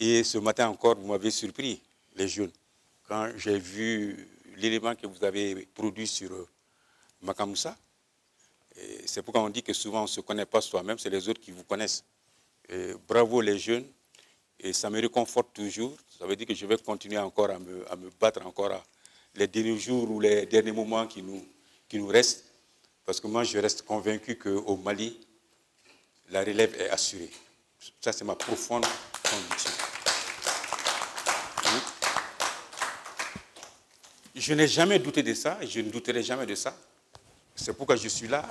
Et ce matin encore, vous m'avez surpris, les jeunes, quand j'ai vu l'élément que vous avez produit sur Makan Moussa. C'est pourquoi on dit que souvent on ne se connaît pas soi-même, c'est les autres qui vous connaissent. Et bravo les jeunes, et ça me réconforte toujours. Ça veut dire que je vais continuer encore à me battre encore les derniers jours ou les derniers moments qui nous restent. Parce que moi, je reste convaincu qu'au Mali, la relève est assurée. Ça, c'est ma profonde conviction. Je n'ai jamais douté de ça, et je ne douterai jamais de ça. C'est pourquoi je suis là.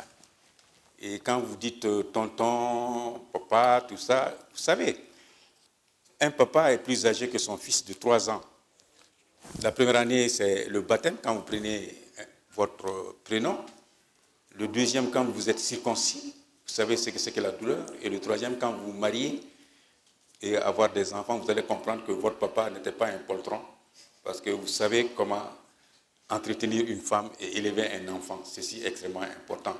Et quand vous dites tonton, papa, tout ça, vous savez, un papa est plus âgé que son fils de 3 ans. La première année, c'est le baptême, quand vous prenez votre prénom. Le deuxième, quand vous êtes circoncis, vous savez ce que c'est que la douleur. Et le troisième, quand vous vous mariez et avoir des enfants, vous allez comprendre que votre papa n'était pas un poltron. Parce que vous savez comment entretenir une femme et élever un enfant. Ceci est extrêmement important.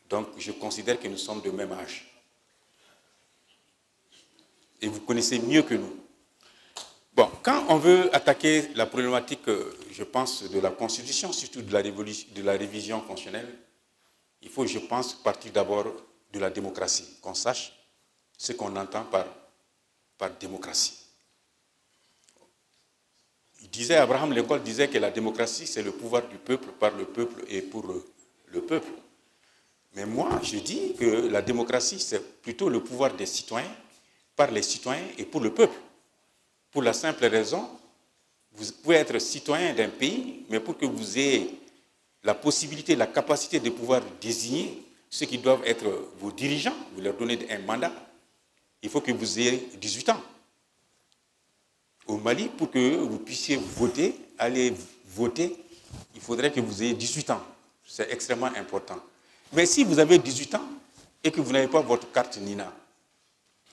Donc, je considère que nous sommes de même âge. Et vous connaissez mieux que nous. Bon, quand on veut attaquer la problématique, je pense, de la Constitution, surtout de la révision constitutionnelle, il faut, je pense, partir d'abord de la démocratie, qu'on sache ce qu'on entend par démocratie. Abraham Lincoln disait que la démocratie, c'est le pouvoir du peuple, par le peuple et pour le peuple. Mais moi, je dis que la démocratie, c'est plutôt le pouvoir des citoyens, par les citoyens et pour le peuple. Pour la simple raison, vous pouvez être citoyen d'un pays, mais pour que vous ayez la possibilité, la capacité de pouvoir désigner ceux qui doivent être vos dirigeants, vous leur donnez un mandat, il faut que vous ayez 18 ans. Au Mali, pour que vous puissiez voter, aller voter, il faudrait que vous ayez 18 ans. C'est extrêmement important. Mais si vous avez 18 ans et que vous n'avez pas votre carte NINA,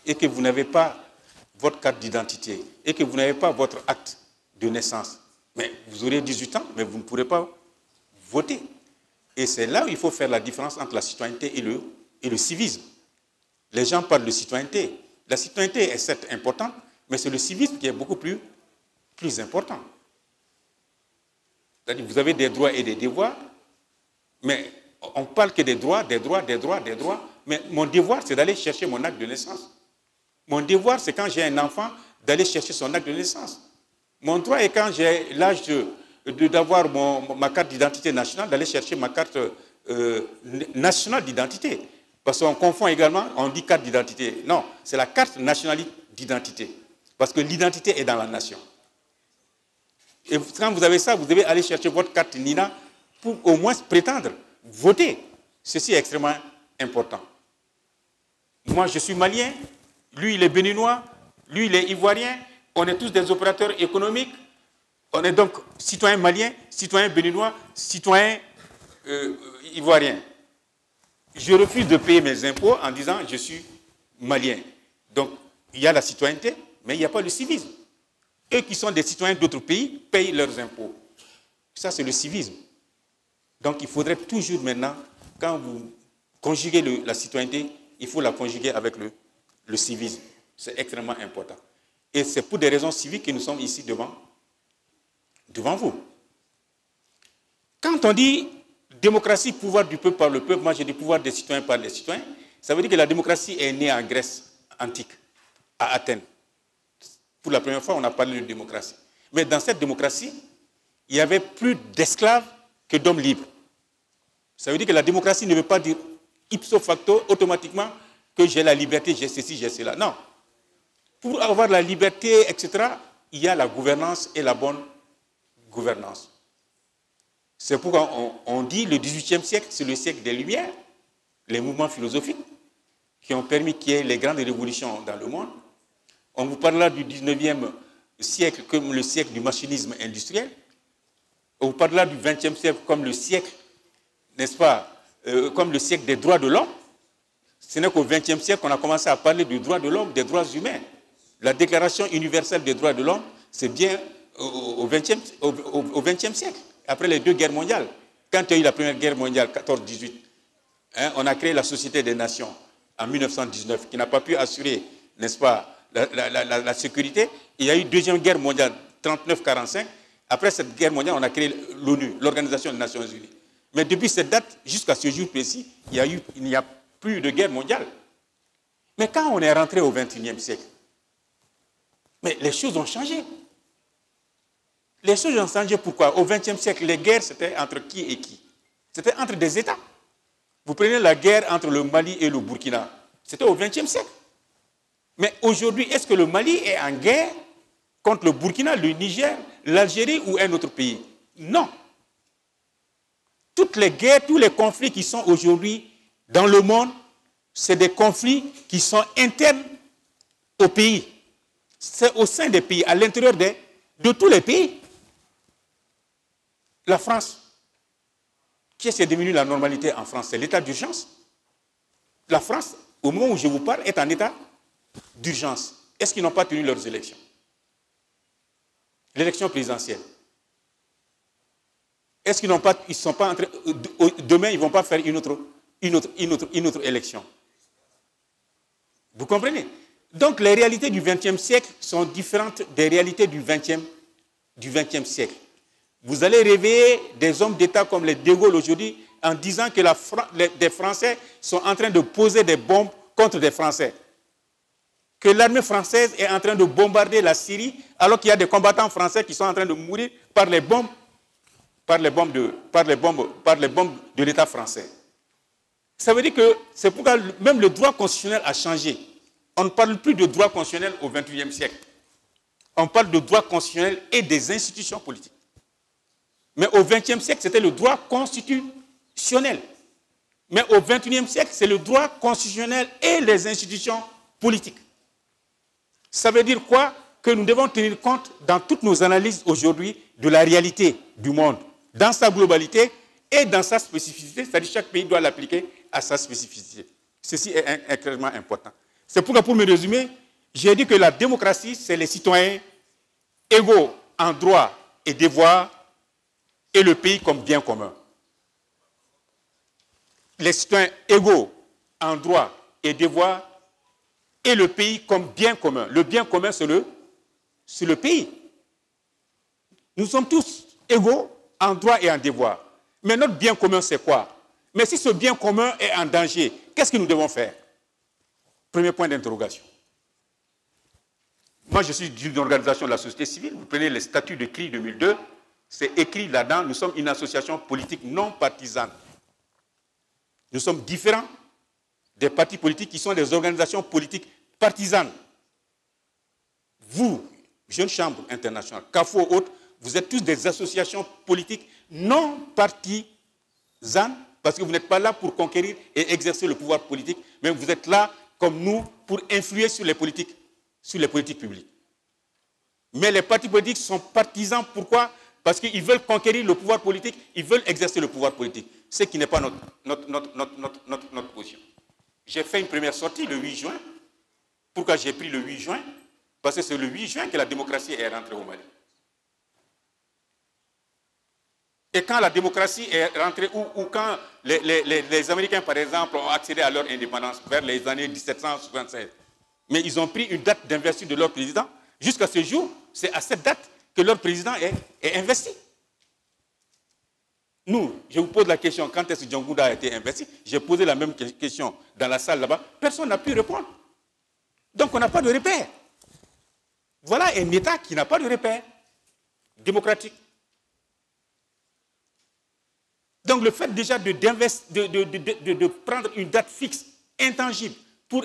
et que vous n'avez pas votre carte d'identité, et que vous n'avez pas votre acte de naissance, mais vous aurez 18 ans, mais vous ne pourrez pas voter. Et c'est là où il faut faire la différence entre la citoyenneté et le civisme. Les gens parlent de citoyenneté. La citoyenneté est certes importante, mais c'est le civisme qui est beaucoup plus important. C'est-à-dire que vous avez des droits et des devoirs, mais on ne parle que des droits, mais mon devoir, c'est d'aller chercher mon acte de naissance. Mon devoir, c'est quand j'ai un enfant, d'aller chercher son acte de naissance. Mon droit est quand j'ai l'âge d'avoir ma carte d'identité nationale, d'aller chercher ma carte nationale d'identité. Parce qu'on confond également, on dit carte d'identité. Non, c'est la carte nationale d'identité. Parce que l'identité est dans la nation. Et quand vous avez ça, vous devez aller chercher votre carte NINA pour au moins prétendre voter. Ceci est extrêmement important. Moi, je suis malien, lui, il est béninois, lui, il est ivoirien, on est tous des opérateurs économiques, on est donc citoyens maliens, citoyens béninois, citoyens ivoiriens. Je refuse de payer mes impôts en disant je suis malien. Donc, il y a la citoyenneté, mais il n'y a pas le civisme. Eux qui sont des citoyens d'autres pays payent leurs impôts. Ça, c'est le civisme. Donc, il faudrait toujours maintenant, quand vous conjuguez la citoyenneté, il faut la conjuguer avec le civisme. C'est extrêmement important. Et c'est pour des raisons civiques que nous sommes ici devant vous. Quand on dit démocratie, pouvoir du peuple par le peuple, moi j'ai dit pouvoir des citoyens par les citoyens, ça veut dire que la démocratie est née en Grèce antique, à Athènes. Pour la première fois, on a parlé de démocratie. Mais dans cette démocratie, il y avait plus d'esclaves que d'hommes libres. Ça veut dire que la démocratie ne veut pas dire ipso facto, automatiquement, que j'ai la liberté, j'ai ceci, j'ai cela. Non. Pour avoir la liberté, etc., il y a la gouvernance et la bonne gouvernance. C'est pourquoi on dit le XVIIIe siècle, c'est le siècle des Lumières, les mouvements philosophiques qui ont permis qu'il y ait les grandes révolutions dans le monde. On vous parlera du XIXe siècle comme le siècle du machinisme industriel. On vous parlera du XXe siècle comme le siècle, n'est-ce pas, comme le siècle des droits de l'homme. Ce n'est qu'au XXe siècle qu'on a commencé à parler du droit de l'homme, des droits humains. La Déclaration universelle des droits de l'homme, c'est bien au XXe siècle, après les 2 guerres mondiales. Quand il y a eu la première guerre mondiale, 14-18, on a créé la Société des Nations en 1919, qui n'a pas pu assurer, n'est-ce pas, la sécurité. Il y a eu Deuxième Guerre mondiale, 39-45. Après cette guerre mondiale, on a créé l'ONU, l'Organisation des Nations Unies. Mais depuis cette date, jusqu'à ce jour précis, il n'y a plus de guerre mondiale. Mais quand on est rentré au XXIe siècle, mais les choses ont changé. Les choses ont changé pourquoi? Au XXe siècle, les guerres, c'était entre qui et qui? C'était entre des États. Vous prenez la guerre entre le Mali et le Burkina. C'était au XXe siècle. Mais aujourd'hui, est-ce que le Mali est en guerre contre le Burkina, le Niger, l'Algérie ou un autre pays? Non. Toutes les guerres, tous les conflits qui sont aujourd'hui dans le monde, c'est des conflits qui sont internes au pays. C'est au sein des pays, à l'intérieur de tous les pays. La France, qui est devenue la normalité en France, c'est l'état d'urgence. La France, au moment où je vous parle, est en état d'urgence. Est-ce qu'ils n'ont pas tenu leurs élections? L'élection présidentielle. Est-ce qu'ils n'ont pas, ils sont pas en train, demain, ils ne vont pas faire une autre élection? Vous comprenez? Donc, les réalités du XXe siècle sont différentes des réalités du XXe siècle. Vous allez réveiller des hommes d'État comme les De Gaulle aujourd'hui en disant que des Français sont en train de poser des bombes contre des Français. Que l'armée française est en train de bombarder la Syrie alors qu'il y a des combattants français qui sont en train de mourir par les bombes de l'État français. Ça veut dire que c'est pourquoi même le droit constitutionnel a changé. On ne parle plus de droit constitutionnel au XXIe siècle. On parle de droit constitutionnel et des institutions politiques. Mais au XXe siècle, c'était le droit constitutionnel. Mais au XXIe siècle, c'est le droit constitutionnel et les institutions politiques. Ça veut dire quoi? Que nous devons tenir compte dans toutes nos analyses aujourd'hui de la réalité du monde, dans sa globalité et dans sa spécificité, c'est-à-dire chaque pays doit l'appliquer à sa spécificité. Ceci est extrêmement important. C'est pourquoi, pour me résumer, j'ai dit que la démocratie, c'est les citoyens égaux en droits et devoirs et le pays comme bien commun. Les citoyens égaux en droits et devoirs et le pays comme bien commun. Le bien commun, c'est le pays. Nous sommes tous égaux en droits et en devoirs. Mais notre bien commun, c'est quoi? Mais si ce bien commun est en danger, qu'est-ce que nous devons faire? Premier point d'interrogation. Moi, je suis d'une organisation de la société civile. Vous prenez les statuts de CRI 2002, c'est écrit là-dedans, nous sommes une association politique non partisane. Nous sommes différents des partis politiques qui sont des organisations politiques partisanes. Vous, Jeune Chambre internationale, CAFO ou autres, vous êtes tous des associations politiques non partisanes parce que vous n'êtes pas là pour conquérir et exercer le pouvoir politique, mais vous êtes là comme nous pour influer sur les politiques publiques. Mais les partis politiques sont partisans, pourquoi? Parce qu'ils veulent conquérir le pouvoir politique, ils veulent exercer le pouvoir politique, ce qui n'est pas notre position. J'ai fait une première sortie le 8 juin. Pourquoi j'ai pris le 8 juin? Parce que c'est le 8 juin que la démocratie est rentrée au Mali. Et quand la démocratie est rentrée, ou quand les Américains, par exemple, ont accédé à leur indépendance vers les années 1776, mais ils ont pris une date d'investiture de leur président, jusqu'à ce jour, c'est à cette date que leur président est investi. Nous, je vous pose la question, quand est-ce que Django a été investi? J'ai posé la même question dans la salle là-bas, personne n'a pu répondre. Donc on n'a pas de repère. Voilà un État qui n'a pas de repère démocratique. Donc le fait déjà de prendre une date fixe, intangible, pour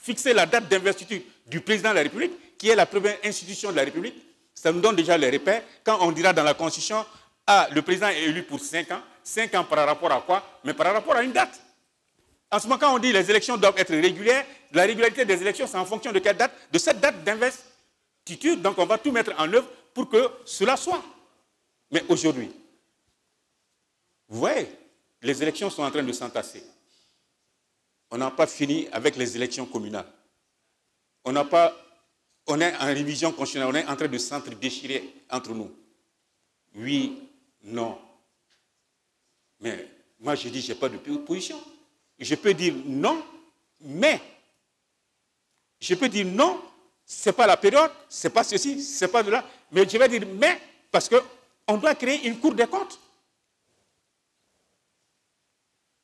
fixer la date d'investiture du président de la République, qui est la première institution de la République, ça nous donne déjà les repères. Quand on dira dans la Constitution, ah, le président est élu pour 5 ans par rapport à quoi? Mais par rapport à une date. En ce moment, quand on dit que les élections doivent être régulières, la régularité des élections, c'est en fonction de quelle date? De cette date d'investiture. Donc on va tout mettre en œuvre pour que cela soit. Mais aujourd'hui, vous voyez, les élections sont en train de s'entasser. On n'a pas fini avec les élections communales. On est en révision constitutionnelle, on est en train de s'entre-déchirer entre nous. Oui, non. Mais moi, je dis, je n'ai pas de position. Je peux dire non, mais. Je peux dire non, ce n'est pas la période, ce n'est pas ceci, ce n'est pas de là. Mais je vais dire, mais, parce qu'on doit créer une cour des comptes.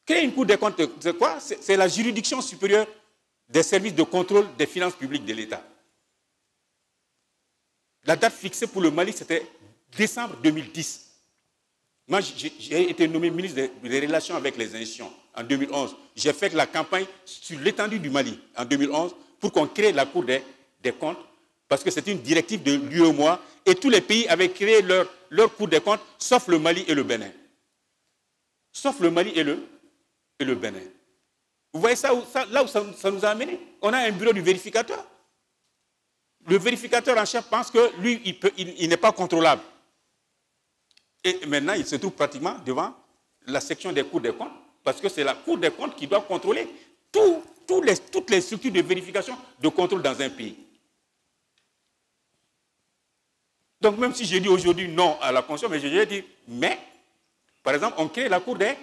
Créer une cour des comptes, c'est quoi? C'est la juridiction supérieure des services de contrôle des finances publiques de l'État. La date fixée pour le Mali, c'était décembre 2010. Moi, j'ai été nommé ministre des Relations avec les institutions en 2011. J'ai fait la campagne sur l'étendue du Mali en 2011 pour qu'on crée la Cour des comptes, parce que c'était une directive de l'UEMOA et tous les pays avaient créé leur Cour des comptes, sauf le Mali et le Bénin. Sauf le Mali et le Bénin. Vous voyez là où ça nous a amené? On a un bureau du vérificateur. Le vérificateur en chef pense que lui, il n'est pas contrôlable. Et maintenant, il se trouve pratiquement devant la section des cours des comptes, parce que c'est la Cour des comptes qui doit contrôler toutes les structures de vérification, de contrôle dans un pays. Donc même si je dis aujourd'hui non à la Constitution, mais je vais dire mais, par exemple, on crée la Cour des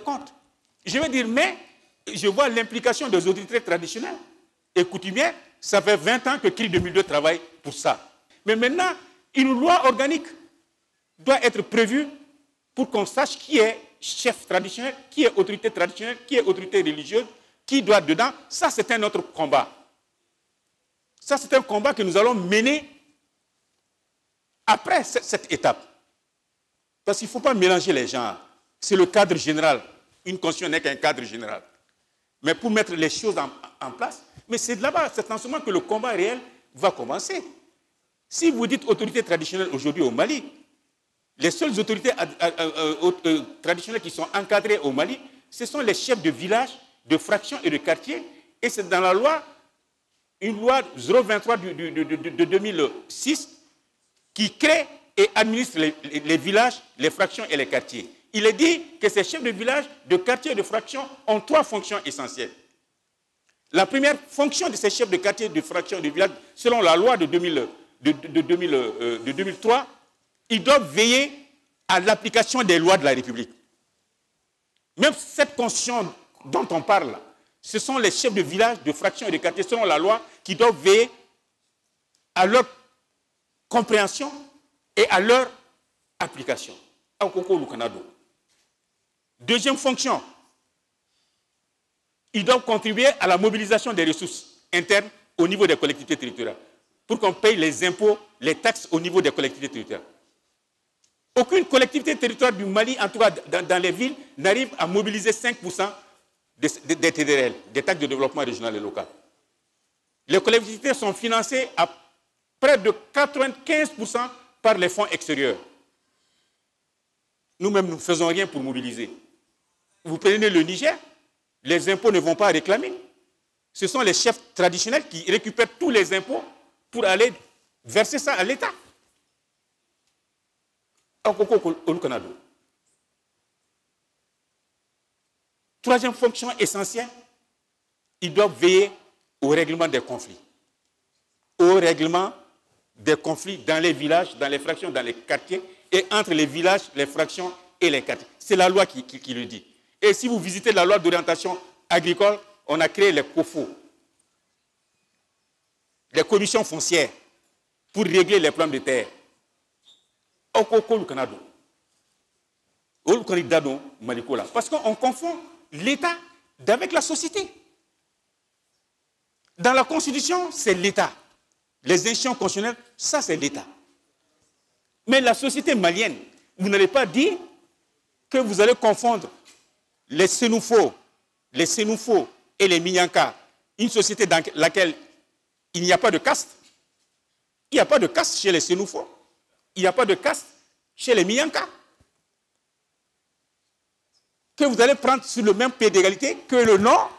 comptes. Je vais dire mais, je vois l'implication des autorités traditionnelles et coutumières. Ça fait 20 ans que CRI 2002 travaille pour ça. Mais maintenant, une loi organique doit être prévue pour qu'on sache qui est chef traditionnel, qui est autorité traditionnelle, qui est autorité religieuse, qui doit dedans. Ça, c'est un autre combat. Ça, c'est un combat que nous allons mener après cette étape. Parce qu'il ne faut pas mélanger les genres. C'est le cadre général. Une constitution n'est qu'un cadre général. Mais pour mettre les choses en place, mais c'est là-bas, c'est en ce moment que le combat réel va commencer. Si vous dites autorité traditionnelle aujourd'hui au Mali, les seules autorités traditionnelles qui sont encadrées au Mali, ce sont les chefs de village, de fractions et de quartiers. Et c'est dans la loi, une loi 023 de 2006, qui crée et administre les villages, les fractions et les quartiers. Il est dit que ces chefs de village, de quartier et de fractions ont 3 fonctions essentielles. La première fonction de ces chefs de quartier, de fractions et de village, selon la loi de 2003, ils doivent veiller à l'application des lois de la République. Même cette constitution dont on parle, ce sont les chefs de village, de fractions et de quartier, selon la loi, qui doivent veiller à leur compréhension et à leur application. Deuxième fonction, ils doivent contribuer à la mobilisation des ressources internes au niveau des collectivités territoriales, pour qu'on paye les impôts, les taxes au niveau des collectivités territoriales. Aucune collectivité territoriale du Mali, en tout cas dans les villes, n'arrive à mobiliser 5% des TDRL, des taxes de développement régional et local. Les collectivités sont financées à près de 95% par les fonds extérieurs. Nous-mêmes, nous ne faisons rien pour mobiliser. Vous prenez le Niger, les impôts ne vont pas réclamer. Ce sont les chefs traditionnels qui récupèrent tous les impôts pour aller verser ça à l'État. Troisième fonction essentielle, ils doivent veiller au règlement des conflits. Au règlement des conflits dans les villages, dans les fractions, dans les quartiers, et entre les villages, les fractions et les quartiers. C'est la loi qui le dit. Et si vous visitez la loi d'orientation agricole, on a créé les COFO, les commissions foncières, pour régler les problèmes de terre. Parce qu'on confond l'État avec la société. Dans la Constitution, c'est l'État. Les institutions constitutionnelles, ça c'est l'État. Mais la société malienne, vous n'allez pas dire que vous allez confondre les Sénoufos et les Minyanka, une société dans laquelle il n'y a pas de caste. Il n'y a pas de caste chez les Sénoufos. Il n'y a pas de caste chez les Minyanka. Que vous allez prendre sur le même pied d'égalité que le Nord,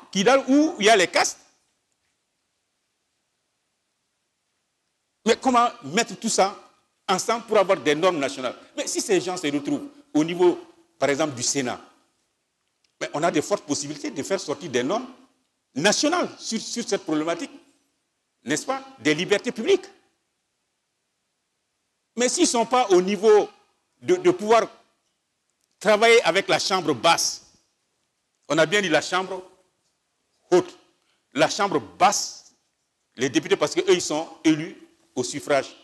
où il y a les castes. Mais comment mettre tout ça ensemble pour avoir des normes nationales? Mais si ces gens se retrouvent au niveau, par exemple, du Sénat, mais on a de fortes possibilités de faire sortir des normes nationales sur cette problématique, n'est-ce pas, des libertés publiques. Mais s'ils ne sont pas au niveau de pouvoir travailler avec la chambre basse, on a bien dit la chambre haute, la chambre basse Les députés, parce qu'eux, ils sont élus au suffrage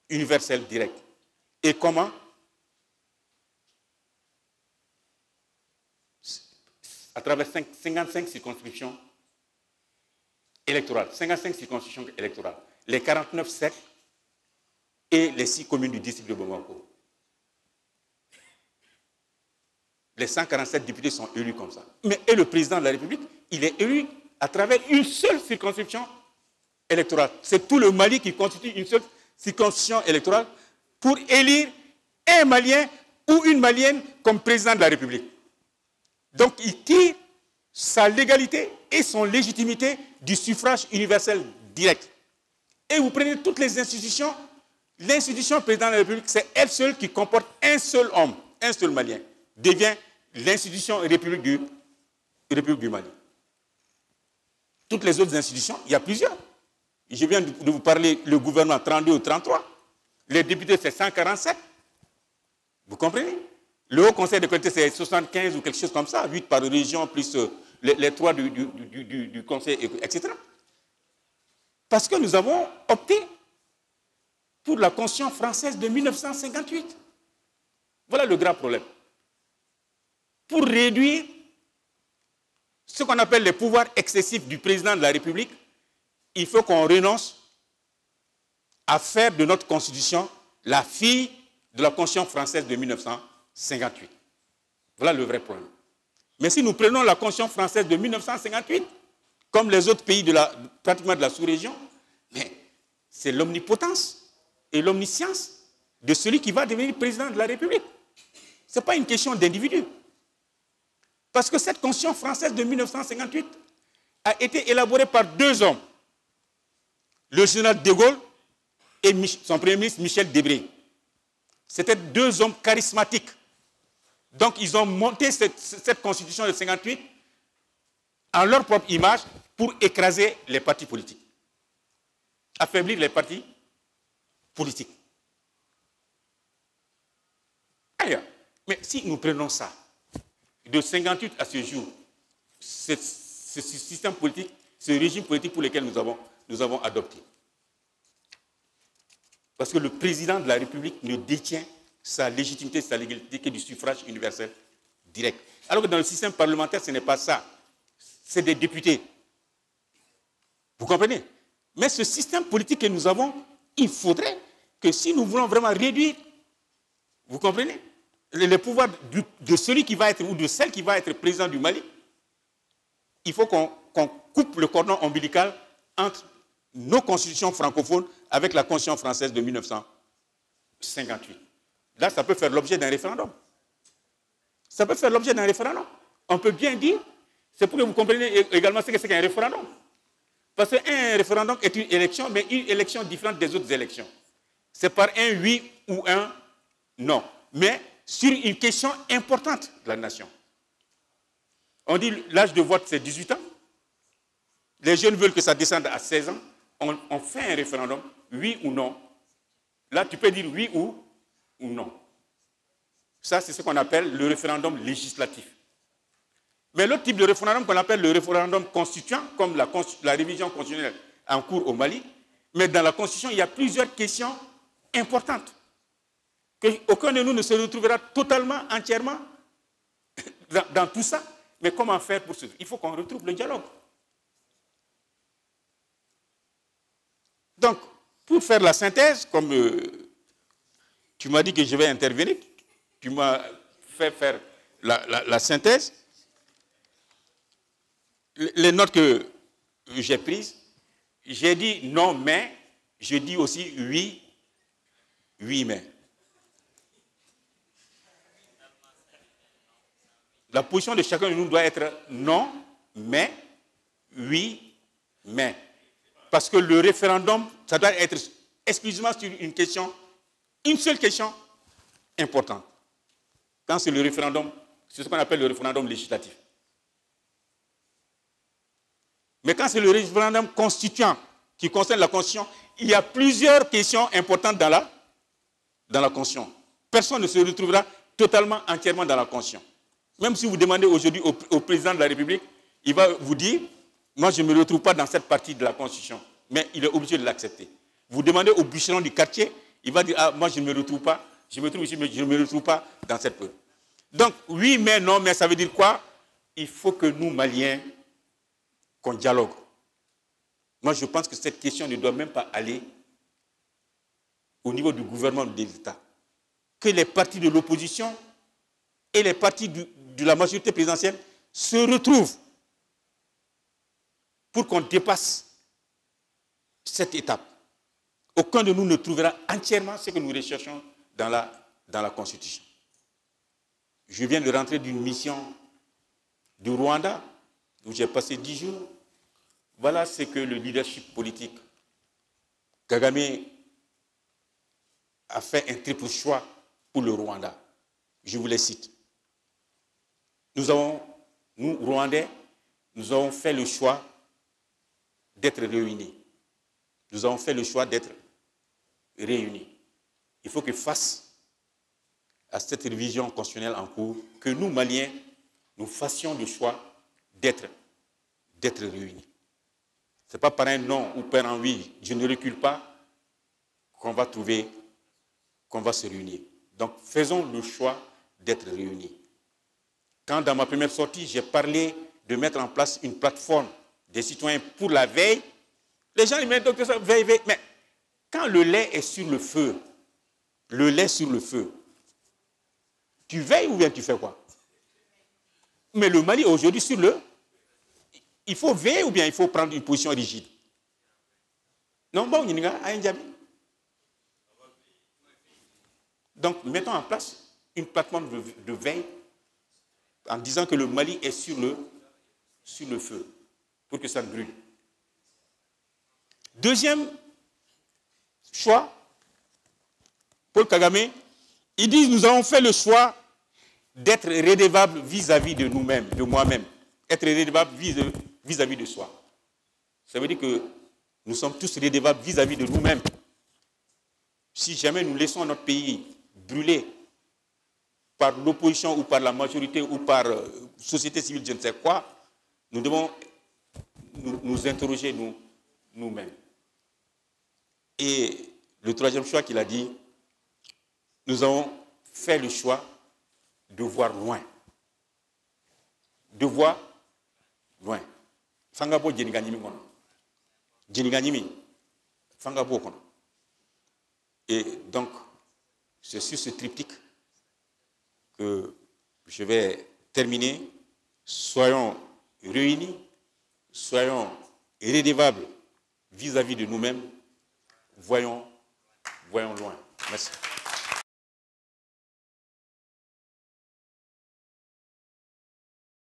universel direct. Et comment? À travers 55 circonscriptions électorales. 55 circonscriptions électorales. Les 49 7 et les 6 communes du district de Bamako. Les 147 députés sont élus comme ça. Et le président de la République, il est élu à travers une seule circonscription électorale. C'est tout le Mali qui constitue une seule circonscription électorale pour élire un Malien ou une Malienne comme président de la République. Donc, il tire sa légalité et son légitimité du suffrage universel direct. Et vous prenez toutes les institutions, l'institution président de la République, c'est elle seule qui comporte un seul homme, un seul Malien, devient l'institution République du Mali. Toutes les autres institutions, il y a plusieurs. Je viens de vous parler, le gouvernement 32 ou 33. Les députés, c'est 147. Vous comprenez? Le Haut Conseil de collectivités, c'est 75 ou quelque chose comme ça, 8 par région, plus les 3 du Conseil, etc. Parce que nous avons opté pour la Constitution française de 1958. Voilà le grave problème. Pour réduire ce qu'on appelle les pouvoirs excessifs du président de la République, il faut qu'on renonce à faire de notre Constitution la fille de la Constitution française de 1958. Voilà le vrai problème. Mais si nous prenons la Constitution française de 1958, comme les autres pays pratiquement de la sous-région, c'est l'omnipotence et l'omniscience de celui qui va devenir président de la République. Ce n'est pas une question d'individu. Parce que cette Constitution française de 1958 a été élaborée par 2 hommes. Le général de Gaulle et son premier ministre Michel Debré. C'était 2 hommes charismatiques. Donc ils ont monté cette Constitution de 1958 en leur propre image pour écraser les partis politiques. Affaiblir les partis politiques. Ailleurs. Mais si nous prenons ça, de 1958 à ce jour, ce système politique, ce régime politique pour lequel nous avons adopté. Parce que le président de la République ne détient sa légitimité, sa légalité que du suffrage universel direct. Alors que dans le système parlementaire, ce n'est pas ça. C'est des députés. Vous comprenez? Mais ce système politique que nous avons, il faudrait que si nous voulons vraiment réduire, vous comprenez, les pouvoirs de celui qui va être ou de celle qui va être président du Mali, il faut qu'on coupe le cordon ombilical entre nos constitutions francophones avec la Constitution française de 1958. Là, ça peut faire l'objet d'un référendum. Ça peut faire l'objet d'un référendum. On peut bien dire, c'est pour que vous compreniez également ce que c'est qu'un référendum. Parce qu'un référendum est une élection, mais une élection différente des autres élections. C'est par un oui ou un non. Mais sur une question importante de la nation. On dit l'âge de vote, c'est 18 ans. Les jeunes veulent que ça descende à 16 ans. On fait un référendum, oui ou non. Là, tu peux dire oui ou non. Ça, c'est ce qu'on appelle le référendum législatif. Mais l'autre type de référendum qu'on appelle le référendum constituant, comme la révision constitutionnelle en cours au Mali, mais dans la Constitution, il y a plusieurs questions importantes. Aucun de nous ne se retrouvera totalement, entièrement dans tout ça. Mais comment faire pour ça? Il faut qu'on retrouve le dialogue. Donc, pour faire la synthèse, comme tu m'as dit que je vais intervenir, tu m'as fait faire la synthèse. Les notes que j'ai prises, j'ai dit non, mais, je dis aussi oui, oui, mais. La position de chacun de nous doit être non, mais, oui, mais. Parce que le référendum, ça doit être exclusivement sur une seule question importante. Quand c'est le référendum, c'est ce qu'on appelle le référendum législatif. Mais quand c'est le référendum constituant qui concerne la Constitution, il y a plusieurs questions importantes dans la Constitution. Personne ne se retrouvera totalement, entièrement dans la Constitution. Même si vous demandez aujourd'hui au président de la République, il va vous dire Moi, je ne me retrouve pas dans cette partie de la Constitution, mais il est obligé de l'accepter. Vous demandez au bûcheron du quartier, il va dire, ah, moi, je ne me retrouve pas, je me trouve ici, mais je ne me retrouve pas dans cette peur. Donc, oui, mais non, mais ça veut dire quoi? Il faut que nous, Maliens, qu'on dialogue. Moi, je pense que cette question ne doit même pas aller au niveau du gouvernement de l'État. Que les partis de l'opposition et les partis de la majorité présidentielle se retrouvent pour qu'on dépasse cette étape. Aucun de nous ne trouvera entièrement ce que nous recherchons dans la Constitution. Je viens de rentrer d'une mission du Rwanda, où j'ai passé 10 jours. Voilà ce que le leadership politique Kagame a fait un triple choix pour le Rwanda. Je vous les cite. Nous, Rwandais, nous avons fait le choix d'être réunis. Nous avons fait le choix d'être réunis. Il faut que face à cette révision constitutionnelle en cours, que nous, Maliens, nous fassions le choix d'être réunis. Ce n'est pas par un non ou par un oui, je ne recule pas, qu'on va se réunir. Donc, faisons le choix d'être réunis. Quand dans ma première sortie, j'ai parlé de mettre en place une plateforme des citoyens pour la veille, les gens ils mettent docteur, veille, veille. Mais quand le lait est sur le feu, tu veilles ou bien tu fais quoi? Mais le Mali aujourd'hui sur le... Il faut veiller ou bien il faut prendre une position rigide? Non, bon, il y a un diable. Donc, mettons en place une plateforme de veille en disant que le Mali est sur le feu pour que ça ne brûle. Deuxième choix, Paul Kagame, il dit nous avons fait le choix d'être redevables vis-à-vis de nous-mêmes, de moi-même. Être redevable vis-à-vis de soi. Ça veut dire que nous sommes tous redevables vis-à-vis de nous-mêmes. Si jamais nous laissons notre pays brûler par l'opposition ou par la majorité ou par société civile, je ne sais quoi, nous devons nous interroger nous-mêmes. Et le troisième choix qu'il a dit, nous avons fait le choix de voir loin. De voir loin. Fangabo Djeniganyimi kono. Djeniganyimi. Fangabo kono. Et donc, c'est sur ce triptyque que je vais terminer. Soyons réunis, soyons redevables vis-à-vis de nous-mêmes. Voyons loin. Merci.